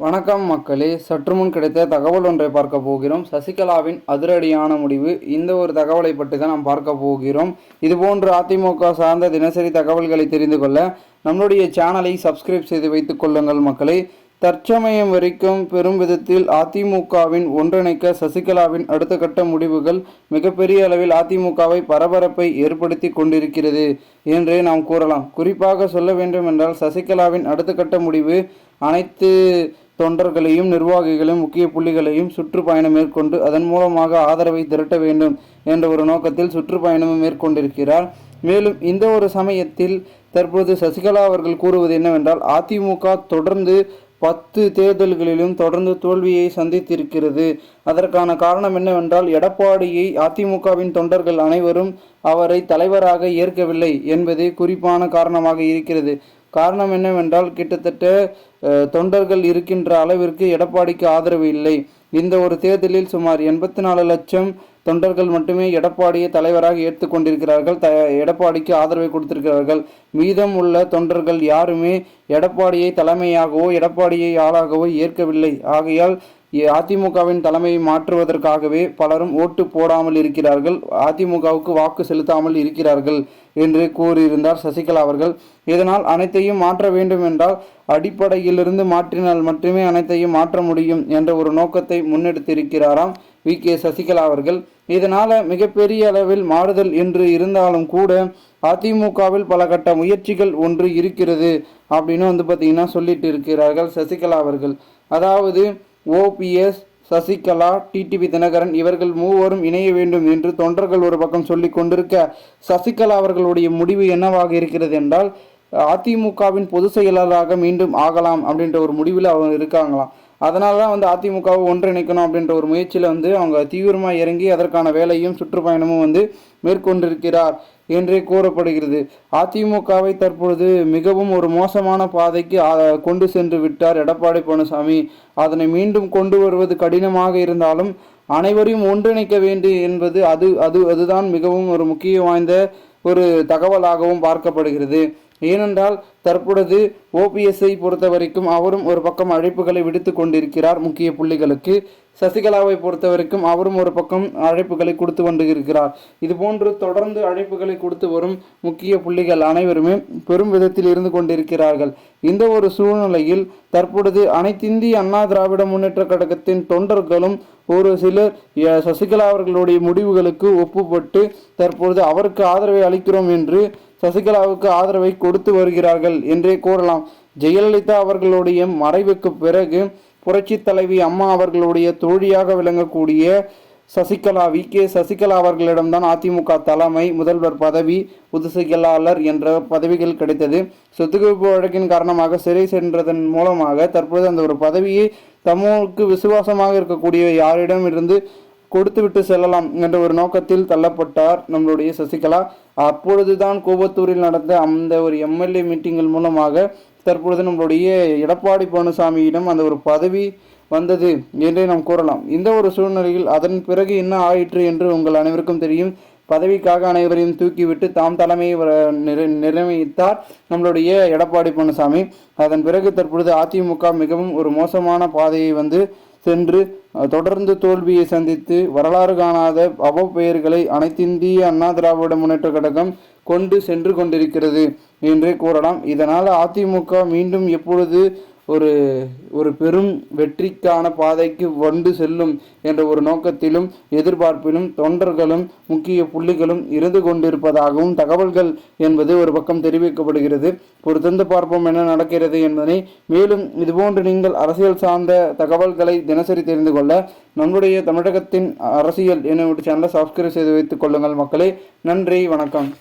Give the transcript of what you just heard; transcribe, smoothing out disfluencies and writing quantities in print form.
வணக்கம் மக்களே, சற்று முன் கிடைத்த தகவல் ஒன்றை பார்க்க போகிறோம். சசிகலாவின் அதிரடியான முடிவு. இந்த ஒரு தகவலை பற்றி தான் நாம் பார்க்க போகிறோம். இதுபோன்று அதிமுக சார்ந்த தினசரி தகவல்களை தெரிந்து கொள்ள நம்முடைய சேனலை சப்ஸ்கிரைப் செய்து வைத்துக் கொள்ளுங்கள் மக்களே. தற்சமயம் வரைக்கும் பெரும் விதத்தில் அதிமுகவின் ஒன்றிணைக்க சசிகலாவின் அடுத்த கட்ட முடிவுகள் மிகப்பெரிய அளவில் அதிமுகவை பரபரப்பை ஏற்படுத்தி கொண்டிருக்கிறது என்றே நாம் கூறலாம். குறிப்பாக சொல்ல வேண்டும் என்றால் சசிகலாவின் அடுத்த கட்ட முடிவு அனைத்து தொண்டர்களையும் நிர்வாகிகளையும் முக்கிய புள்ளிகளையும் சுற்றுப்பயணம் மேற்கொண்டு அதன் மூலமாக ஆதரவை திரட்ட வேண்டும் என்ற ஒரு நோக்கத்தில் சுற்றுப்பயணமும் மேற்கொண்டிருக்கிறார். மேலும் இந்த ஒரு சமயத்தில் தற்போது சசிகலா அவர்கள் கூறுவது என்னவென்றால், அதிமுக தொடர்ந்து 10 தேர்தல்களிலும் தொடர்ந்து தோல்வியை சந்தித்திருக்கிறது. அதற்கான காரணம் என்னவென்றால், எடப்பாடியை அதிமுகவின் தொண்டர்கள் அனைவரும் அவரை தலைவராக ஏற்கவில்லை என்பதே குறிப்பான காரணமாக இருக்கிறது. காரணம் என்னவென்றால், கிட்டத்தட்ட தொண்டர்கள் இருக்கின்ற அளவிற்கு எடப்பாடிக்கு ஆதரவு இல்லை. இந்த ஒரு தேர்தலில் சுமார் 84 லட்சம் தொண்டர்கள் மட்டுமே எடப்பாடியை தலைவராக ஏற்றுக்கொண்டிருக்கிறார்கள், எடப்பாடிக்கு ஆதரவை கொடுத்திருக்கிறார்கள். மீதம் உள்ள தொண்டர்கள் யாருமே எடப்பாடியை தலைமையாகவோ எடப்பாடியை ஆளாகவோ ஏற்கவில்லை. ஆகையால் அதிமுகவின் தலைமையை மாற்றுவதற்காகவே பலரும் ஓட்டு போடாமல் இருக்கிறார்கள், அதிமுகவுக்கு வாக்கு செலுத்தாமல் இருக்கிறார்கள் என்று கூறியிருந்தார் சசிகலா அவர்கள். இதனால் அனைத்தையும் மாற்ற வேண்டும் என்றால் அடிப்படையிலிருந்து மாற்றினால் மட்டுமே அனைத்தையும் மாற்ற முடியும் என்ற ஒரு நோக்கத்தை முன்னெடுத்திருக்கிறாராம் வி.கே. சசிகலா அவர்கள். இதனால் மிகப்பெரிய அளவில் மாறுதல் என்று இருந்தாலும் கூட அதிமுகவில் பல கட்ட முயற்சிகள் ஒன்று இருக்கிறது அப்படின்னு பார்த்தீங்கன்னா சொல்லிட்டு இருக்கிறார்கள் சசிகலா அவர்கள். அதாவது ஓபிஎஸ், சசிகலா, டிடிவி தினகரன் இவர்கள் மூவரும் இணைய வேண்டும் என்று தொண்டர்கள் ஒரு பக்கம் சொல்லி கொண்டிருக்க, சசிகலா அவர்களுடைய முடிவு என்னவாக இருக்கிறது என்றால், அதிமுகவின் பொதுச் செயலாளராக மீண்டும் ஆகலாம் அப்படின்ற ஒரு முடிவில் அவங்க இருக்காங்களாம். அதனால தான் அதிமுகவை ஒன்றிணைக்கணும் அப்படின்ற ஒரு முயற்சியில் அவங்க தீவிரமாக இறங்கி அதற்கான வேலையும் சுற்றுப்பயணமும் மேற்கொண்டிருக்கிறார் என்றே கூறப்படுகிறது. அதிமுகவை தற்பொழுது மிகவும் ஒரு மோசமான பாதைக்கு கொண்டு சென்று விட்டார் எடப்பாடி பழனிசாமி. அதனை மீண்டும் கொண்டு வருவது கடினமாக இருந்தாலும் அனைவரையும் ஒன்றிணைக்க வேண்டும் என்பது அதுதான் மிகவும் ஒரு முக்கிய வாய்ந்த ஒரு தகவலாகவும் பார்க்கப்படுகிறது. ஏனென்றால் தற்பொழுது ஓபிஎஸ்ஐ பொறுத்த வரைக்கும் அவரும் ஒரு பக்கம் அழைப்புகளை விடுத்து கொண்டிருக்கிறார் முக்கிய புள்ளிகளுக்கு. சசிகலாவை பொறுத்த வரைக்கும் அவரும் ஒரு பக்கம் அழைப்புகளை கொடுத்து கொண்டிருக்கிறார். இதுபோன்று தொடர்ந்து அழைப்புகளை கொடுத்து வரும் முக்கிய புள்ளிகள் அனைவருமே பெரும் விதத்தில் இருந்து கொண்டிருக்கிறார்கள். இந்த ஒரு சூழ்நிலையில் தற்பொழுது அனைத்திந்திய அண்ணா திராவிட முன்னேற்ற கழகத்தின் தொண்டர்களும் ஒரு சிலர் சசிகலா அவர்களுடைய முடிவுகளுக்கு ஒப்புப்பட்டு தற்பொழுது அவருக்கு ஆதரவை அளிக்கிறோம் என்று சசிகலாவுக்கு ஆதரவை கொடுத்து வருகிறார்கள் என்றே கூறலாம். ஜெயலலிதா அவர்களுடைய மறைவுக்கு பிறகு புரட்சி தலைவி அம்மா அவர்களுடைய தோழியாக விளங்கக்கூடிய சசிகலா, வி.கே. சசிகலா அவர்களிடம்தான் அதிமுக தலைமை, முதல்வர் பதவி, பொதுச் செயலாளர் என்ற பதவிகள் கிடைத்தது. சொத்துக்குவிப்பு வழக்கின் காரணமாக சிறை சென்றதன் மூலமாக தற்போது அந்த ஒரு பதவியை தமக்கு விசுவாசமாக இருக்கக்கூடிய யாரிடம் இருந்து கொடுத்துவிட்டு செல்லலாம் என்ற ஒரு நோக்கத்தில் தள்ளப்பட்டார் நம்மளுடைய சசிகலா. அப்பொழுதுதான் கோபத்தூரில் நடந்த அந்த ஒரு எம்எல்ஏ மீட்டிங்கள் மூலமாக தற்பொழுது நம்மளுடைய எடப்பாடி பழனிசாமியிடம் அந்த ஒரு பதவி வந்தது என்றே நாம் கூறலாம். இந்த ஒரு சூழ்நிலையில் அதன் பிறகு என்ன ஆயிற்று என்று உங்கள் அனைவருக்கும் தெரியும். பதவிக்காக அனைவரையும் தூக்கிவிட்டு தாம் தலைமையை நிர்ணயித்தார் நம்மளுடைய எடப்பாடி பழனிசாமி. அதன் பிறகு தற்பொழுது அதிமுக மிகவும் ஒரு மோசமான பாதையை சென்று தொடர்ந்து தோல்வியை சந்தித்து வரலாறு காணாத அவப்பெயர்களை அனைத்திந்திய அண்ணா திராவிட முன்னேற்ற கழகம் கொண்டு சென்று கொண்டிருக்கிறது என்றே கூறலாம். இதனால் அதிமுக மீண்டும் எப்பொழுது ஒரு பெரும் வெற்றிக்கான பாதைக்கு செல்லும் என்ற ஒரு நோக்கத்திலும் எதிர்பார்ப்பிலும் தொண்டர்களும் முக்கிய புள்ளிகளும் இருந்து கொண்டிருப்பதாகவும் தகவல்கள் என்பது ஒரு பக்கம் தெரிவிக்கப்படுகிறது. பொறுத்திருந்து பார்ப்போம் என்ன நடக்கிறது என்பதை. மேலும் இதுபோன்று நீங்கள் அரசியல் சார்ந்த தகவல்களை தினசரி தெரிந்து கொள்ள நம்முடைய தமிழகத்தின் அரசியல் என்னுடைய சேனலை சப்ஸ்கிரைப் செய்து வைத்துக் கொள்ளுங்கள் மக்களே. நன்றி, வணக்கம்.